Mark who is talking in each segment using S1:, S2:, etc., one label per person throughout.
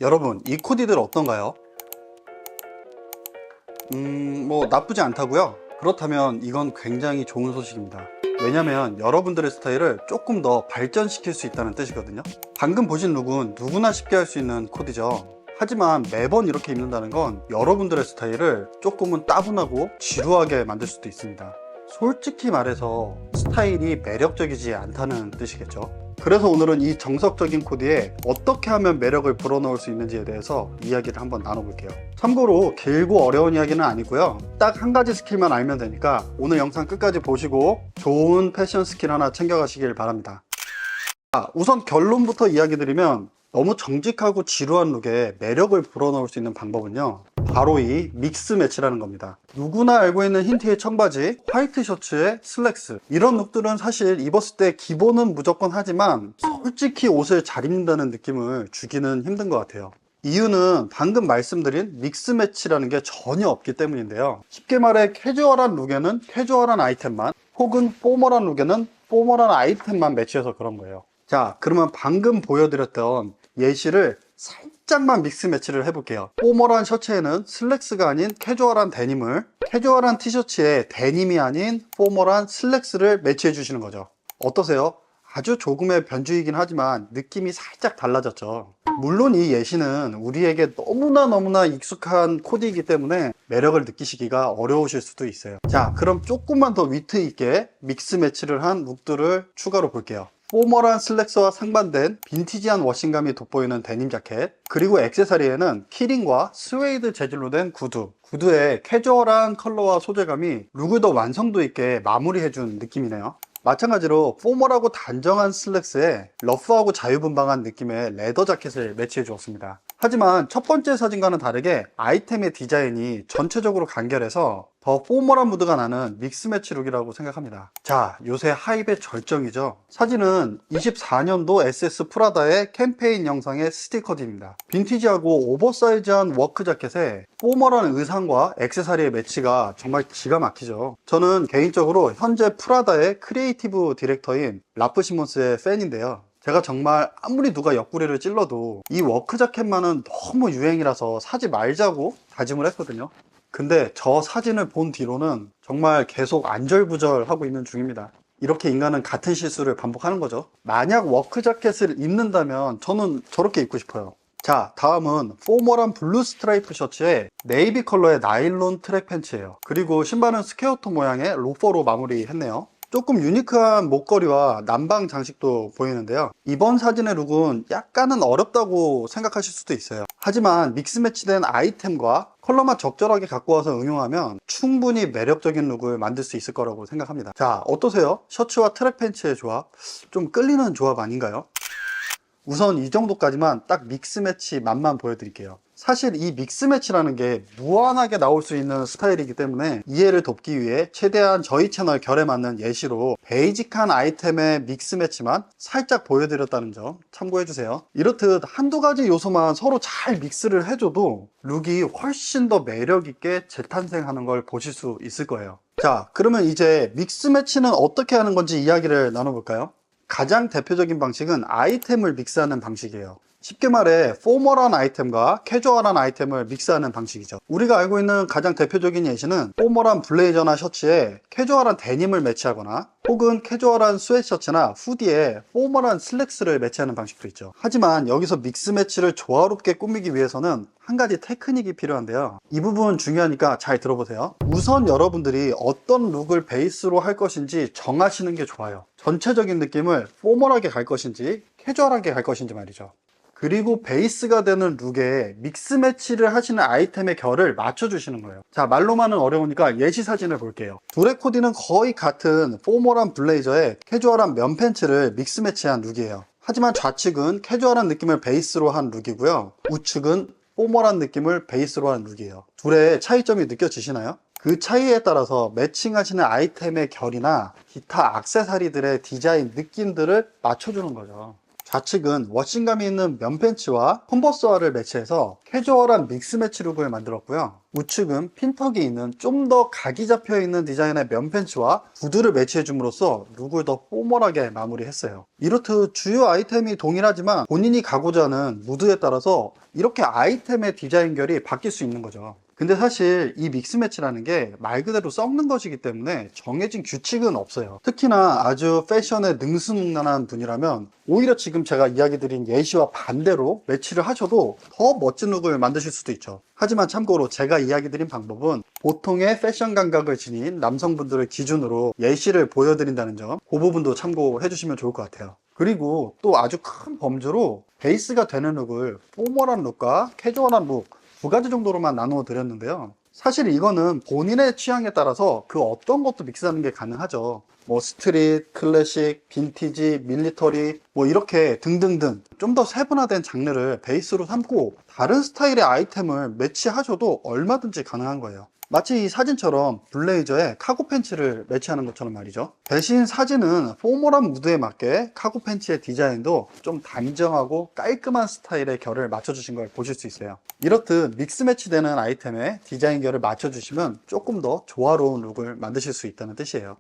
S1: 여러분, 이 코디들 어떤가요? 뭐 나쁘지 않다고요? 그렇다면 이건 굉장히 좋은 소식입니다. 왜냐면 여러분들의 스타일을 조금 더 발전시킬 수 있다는 뜻이거든요. 방금 보신 룩은 누구나 쉽게 할 수 있는 코디죠. 하지만 매번 이렇게 입는다는 건 여러분들의 스타일을 조금은 따분하고 지루하게 만들 수도 있습니다. 솔직히 말해서 스타일이 매력적이지 않다는 뜻이겠죠. 그래서 오늘은 이 정석적인 코디에 어떻게 하면 매력을 불어넣을 수 있는지에 대해서 이야기를 한번 나눠볼게요. 참고로 길고 어려운 이야기는 아니고요. 딱 한 가지 스킬만 알면 되니까 오늘 영상 끝까지 보시고 좋은 패션 스킬 하나 챙겨가시길 바랍니다. 우선 결론부터 이야기 드리면 너무 정직하고 지루한 룩에 매력을 불어넣을 수 있는 방법은요, 바로 이 믹스 매치라는 겁니다. 누구나 알고 있는 흰 티에 청바지, 화이트 셔츠에 슬랙스, 이런 룩들은 사실 입었을 때 기본은 무조건 하지만 솔직히 옷을 잘 입는다는 느낌을 주기는 힘든 것 같아요. 이유는 방금 말씀드린 믹스 매치라는 게 전혀 없기 때문인데요. 쉽게 말해 캐주얼한 룩에는 캐주얼한 아이템만, 혹은 포멀한 룩에는 포멀한 아이템만 매치해서 그런 거예요. 자, 그러면 방금 보여드렸던 예시를 살짝만 믹스 매치를 해볼게요. 포멀한 셔츠에는 슬랙스가 아닌 캐주얼한 데님을, 캐주얼한 티셔츠에 데님이 아닌 포멀한 슬랙스를 매치해 주시는 거죠. 어떠세요? 아주 조금의 변주이긴 하지만 느낌이 살짝 달라졌죠. 물론 이 예시는 우리에게 너무나 익숙한 코디이기 때문에 매력을 느끼시기가 어려우실 수도 있어요. 자, 그럼 조금만 더 위트 있게 믹스 매치를 한 룩들을 추가로 볼게요. 포멀한 슬랙스와 상반된 빈티지한 워싱감이 돋보이는 데님 자켓, 그리고 액세서리에는 키링과 스웨이드 재질로 된 구두의 캐주얼한 컬러와 소재감이 룩을 더 완성도 있게 마무리해준 느낌이네요. 마찬가지로 포멀하고 단정한 슬랙스에 러프하고 자유분방한 느낌의 레더 자켓을 매치해 주었습니다. 하지만 첫 번째 사진과는 다르게 아이템의 디자인이 전체적으로 간결해서 더 포멀한 무드가 나는 믹스 매치 룩이라고 생각합니다. 자, 요새 하입의 절정이죠. 사진은 24년도 SS 프라다의 캠페인 영상의 스티커들입니다. 빈티지하고 오버사이즈한 워크 자켓에 포멀한 의상과 액세서리의 매치가 정말 기가 막히죠. 저는 개인적으로 현재 프라다의 크리에이티브 디렉터인 라프 시몬스의 팬인데요. 제가 정말 아무리 누가 옆구리를 찔러도 이 워크 자켓만은 너무 유행이라서 사지 말자고 다짐을 했거든요. 근데 저 사진을 본 뒤로는 정말 계속 안절부절하고 있는 중입니다. 이렇게 인간은 같은 실수를 반복하는 거죠. 만약 워크 자켓을 입는다면 저는 저렇게 입고 싶어요. 자, 다음은 포멀한 블루 스트라이프 셔츠에 네이비 컬러의 나일론 트랙 팬츠예요. 그리고 신발은 스퀘어토 모양의 로퍼로 마무리했네요. 조금 유니크한 목걸이와 남방 장식도 보이는데요. 이번 사진의 룩은 약간은 어렵다고 생각하실 수도 있어요. 하지만 믹스 매치된 아이템과 컬러만 적절하게 갖고 와서 응용하면 충분히 매력적인 룩을 만들 수 있을 거라고 생각합니다. 자, 어떠세요? 셔츠와 트랙 팬츠의 조합, 좀 끌리는 조합 아닌가요? 우선 이 정도까지만 딱 믹스 매치 맛만 보여드릴게요. 사실 이 믹스 매치라는 게 무한하게 나올 수 있는 스타일이기 때문에 이해를 돕기 위해 최대한 저희 채널 결에 맞는 예시로 베이직한 아이템의 믹스 매치만 살짝 보여드렸다는 점 참고해주세요. 이렇듯 한두 가지 요소만 서로 잘 믹스를 해줘도 룩이 훨씬 더 매력있게 재탄생하는 걸 보실 수 있을 거예요. 자, 그러면 이제 믹스 매치는 어떻게 하는 건지 이야기를 나눠볼까요? 가장 대표적인 방식은 아이템을 믹스하는 방식이에요. 쉽게 말해 포멀한 아이템과 캐주얼한 아이템을 믹스하는 방식이죠. 우리가 알고 있는 가장 대표적인 예시는 포멀한 블레이저나 셔츠에 캐주얼한 데님을 매치하거나 혹은 캐주얼한 스웨트셔츠나 후디에 포멀한 슬랙스를 매치하는 방식도 있죠. 하지만 여기서 믹스 매치를 조화롭게 꾸미기 위해서는 한 가지 테크닉이 필요한데요. 이 부분 중요하니까 잘 들어보세요. 우선 여러분들이 어떤 룩을 베이스로 할 것인지 정하시는 게 좋아요. 전체적인 느낌을 포멀하게 갈 것인지 캐주얼하게 갈 것인지 말이죠. 그리고 베이스가 되는 룩에 믹스 매치를 하시는 아이템의 결을 맞춰주시는 거예요. 자, 말로만은 어려우니까 예시 사진을 볼게요. 둘의 코디는 거의 같은 포멀한 블레이저에 캐주얼한 면 팬츠를 믹스 매치한 룩이에요. 하지만 좌측은 캐주얼한 느낌을 베이스로 한 룩이고요, 우측은 포멀한 느낌을 베이스로 한 룩이에요. 둘의 차이점이 느껴지시나요? 그 차이에 따라서 매칭하시는 아이템의 결이나 기타 액세서리들의 디자인 느낌들을 맞춰주는 거죠. 좌측은 워싱감이 있는 면 팬츠와 컨버스화를 매치해서 캐주얼한 믹스 매치 룩을 만들었고요. 우측은 핀턱이 있는 좀 더 각이 잡혀 있는 디자인의 면 팬츠와 구두를 매치해 줌으로써 룩을 더 포멀하게 마무리했어요. 이렇듯 주요 아이템이 동일하지만 본인이 가고자 하는 무드에 따라서 이렇게 아이템의 디자인 결이 바뀔 수 있는 거죠. 근데 사실 이 믹스 매치라는 게 말 그대로 썩는 것이기 때문에 정해진 규칙은 없어요. 특히나 아주 패션에 능수능란한 분이라면 오히려 지금 제가 이야기 드린 예시와 반대로 매치를 하셔도 더 멋진 룩을 만드실 수도 있죠. 하지만 참고로 제가 이야기 드린 방법은 보통의 패션 감각을 지닌 남성분들을 기준으로 예시를 보여드린다는 점, 그 부분도 참고해 주시면 좋을 것 같아요. 그리고 또 아주 큰 범주로 베이스가 되는 룩을 포멀한 룩과 캐주얼한 룩 두 가지 정도로만 나누어 드렸는데요. 사실 이거는 본인의 취향에 따라서 그 어떤 것도 믹스하는 게 가능하죠. 뭐 스트릿, 클래식, 빈티지, 밀리터리 뭐 이렇게 등등등 좀 더 세분화된 장르를 베이스로 삼고 다른 스타일의 아이템을 매치하셔도 얼마든지 가능한 거예요. 마치 이 사진처럼 블레이저에 카고 팬츠를 매치하는 것처럼 말이죠. 대신 사진은 포멀한 무드에 맞게 카고 팬츠의 디자인도 좀 단정하고 깔끔한 스타일의 결을 맞춰주신 걸 보실 수 있어요. 이렇듯 믹스 매치되는 아이템에 디자인 결을 맞춰주시면 조금 더 조화로운 룩을 만드실 수 있다는 뜻이에요.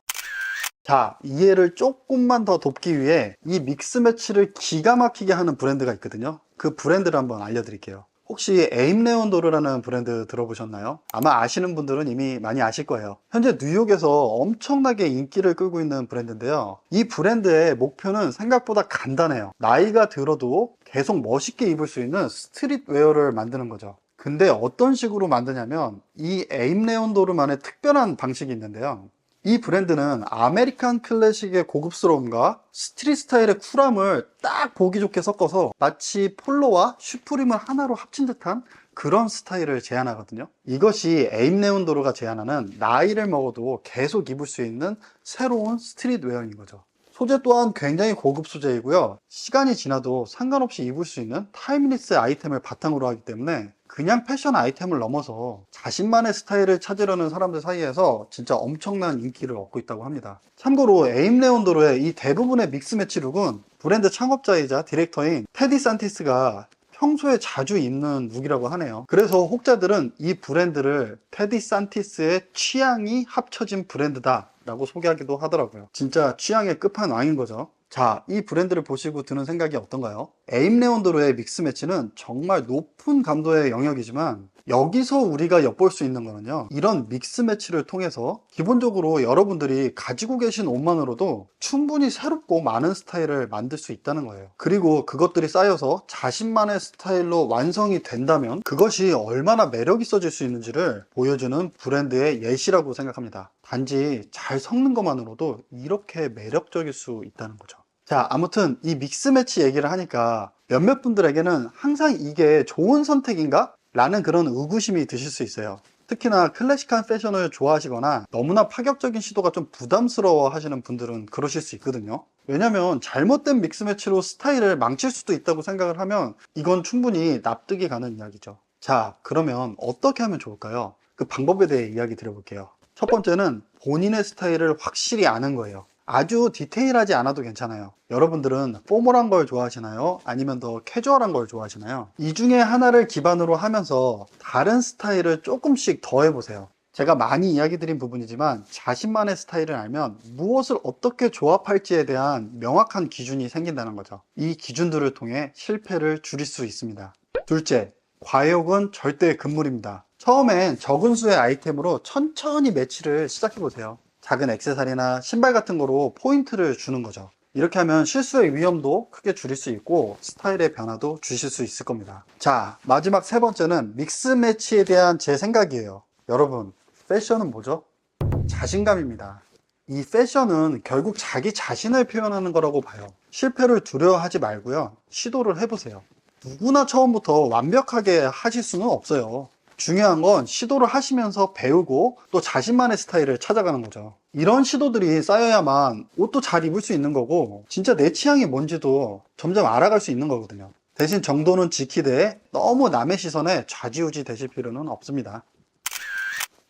S1: 자, 이해를 조금만 더 돕기 위해 이 믹스 매치를 기가 막히게 하는 브랜드가 있거든요. 그 브랜드를 한번 알려드릴게요. 혹시 에임레온도르라는 브랜드 들어보셨나요? 아마 아시는 분들은 이미 많이 아실 거예요. 현재 뉴욕에서 엄청나게 인기를 끌고 있는 브랜드인데요. 이 브랜드의 목표는 생각보다 간단해요. 나이가 들어도 계속 멋있게 입을 수 있는 스트릿 웨어를 만드는 거죠. 근데 어떤 식으로 만드냐면 이 에임레온도르만의 특별한 방식이 있는데요. 이 브랜드는 아메리칸 클래식의 고급스러움과 스트릿 스타일의 쿨함을 딱 보기 좋게 섞어서 마치 폴로와 슈프림을 하나로 합친 듯한 그런 스타일을 제안하거든요. 이것이 에임레온도르가 제안하는 나이를 먹어도 계속 입을 수 있는 새로운 스트릿 웨어인 거죠. 소재 또한 굉장히 고급 소재이고요. 시간이 지나도 상관없이 입을 수 있는 타임리스 아이템을 바탕으로 하기 때문에 그냥 패션 아이템을 넘어서 자신만의 스타일을 찾으려는 사람들 사이에서 진짜 엄청난 인기를 얻고 있다고 합니다. 참고로 에임레온도르의 이 대부분의 믹스 매치 룩은 브랜드 창업자이자 디렉터인 테디 산티스가 평소에 자주 입는 룩이라고 하네요. 그래서 혹자들은 이 브랜드를 테디 산티스의 취향이 합쳐진 브랜드다 라고 소개하기도 하더라고요. 진짜 취향의 끝판왕인 거죠. 자, 이 브랜드를 보시고 드는 생각이 어떤가요? 에임레온도르의 믹스 매치는 정말 높은 감도의 영역이지만 여기서 우리가 엿볼 수 있는 거는요, 이런 믹스 매치를 통해서 기본적으로 여러분들이 가지고 계신 옷만으로도 충분히 새롭고 많은 스타일을 만들 수 있다는 거예요. 그리고 그것들이 쌓여서 자신만의 스타일로 완성이 된다면 그것이 얼마나 매력 있어질 수 있는지를 보여주는 브랜드의 예시라고 생각합니다. 단지 잘 섞는 것만으로도 이렇게 매력적일 수 있다는 거죠. 자, 아무튼 이 믹스 매치 얘기를 하니까 몇몇 분들에게는 항상 이게 좋은 선택인가? 라는 그런 의구심이 드실 수 있어요. 특히나 클래식한 패션을 좋아하시거나 너무나 파격적인 시도가 좀 부담스러워 하시는 분들은 그러실 수 있거든요. 왜냐면 잘못된 믹스 매치로 스타일을 망칠 수도 있다고 생각을 하면 이건 충분히 납득이 가는 이야기죠. 자, 그러면 어떻게 하면 좋을까요? 그 방법에 대해 이야기 드려볼게요. 첫 번째는 본인의 스타일을 확실히 아는 거예요. 아주 디테일하지 않아도 괜찮아요. 여러분들은 포멀한 걸 좋아하시나요? 아니면 더 캐주얼한 걸 좋아하시나요? 이 중에 하나를 기반으로 하면서 다른 스타일을 조금씩 더해보세요. 제가 많이 이야기 드린 부분이지만 자신만의 스타일을 알면 무엇을 어떻게 조합할지에 대한 명확한 기준이 생긴다는 거죠. 이 기준들을 통해 실패를 줄일 수 있습니다. 둘째, 과욕은 절대 금물입니다. 처음엔 적은 수의 아이템으로 천천히 매치를 시작해보세요. 작은 액세서리나 신발 같은 거로 포인트를 주는 거죠. 이렇게 하면 실수의 위험도 크게 줄일 수 있고 스타일의 변화도 주실 수 있을 겁니다. 자, 마지막 세 번째는 믹스 매치에 대한 제 생각이에요. 여러분, 패션은 뭐죠? 자신감입니다. 이 패션은 결국 자기 자신을 표현하는 거라고 봐요. 실패를 두려워하지 말고요, 시도를 해보세요. 누구나 처음부터 완벽하게 하실 수는 없어요. 중요한 건 시도를 하시면서 배우고 또 자신만의 스타일을 찾아가는 거죠. 이런 시도들이 쌓여야만 옷도 잘 입을 수 있는 거고 진짜 내 취향이 뭔지도 점점 알아갈 수 있는 거거든요. 대신 정도는 지키되 너무 남의 시선에 좌지우지 되실 필요는 없습니다.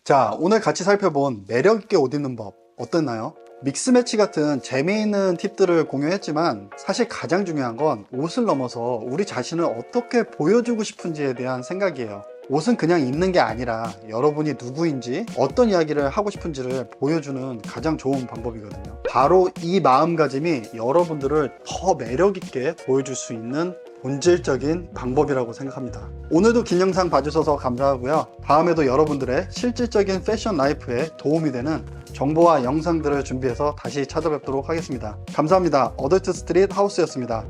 S1: 자, 오늘 같이 살펴본 매력있게 옷 입는 법 어땠나요? 믹스매치 같은 재미있는 팁들을 공유했지만 사실 가장 중요한 건 옷을 넘어서 우리 자신을 어떻게 보여주고 싶은지에 대한 생각이에요. 옷은 그냥 입는 게 아니라 여러분이 누구인지 어떤 이야기를 하고 싶은지를 보여주는 가장 좋은 방법이거든요. 바로 이 마음가짐이 여러분들을 더 매력있게 보여줄 수 있는 본질적인 방법이라고 생각합니다. 오늘도 긴 영상 봐주셔서 감사하고요. 다음에도 여러분들의 실질적인 패션 라이프에 도움이 되는 정보와 영상들을 준비해서 다시 찾아뵙도록 하겠습니다. 감사합니다. 어덜트 스트릿 하우스였습니다.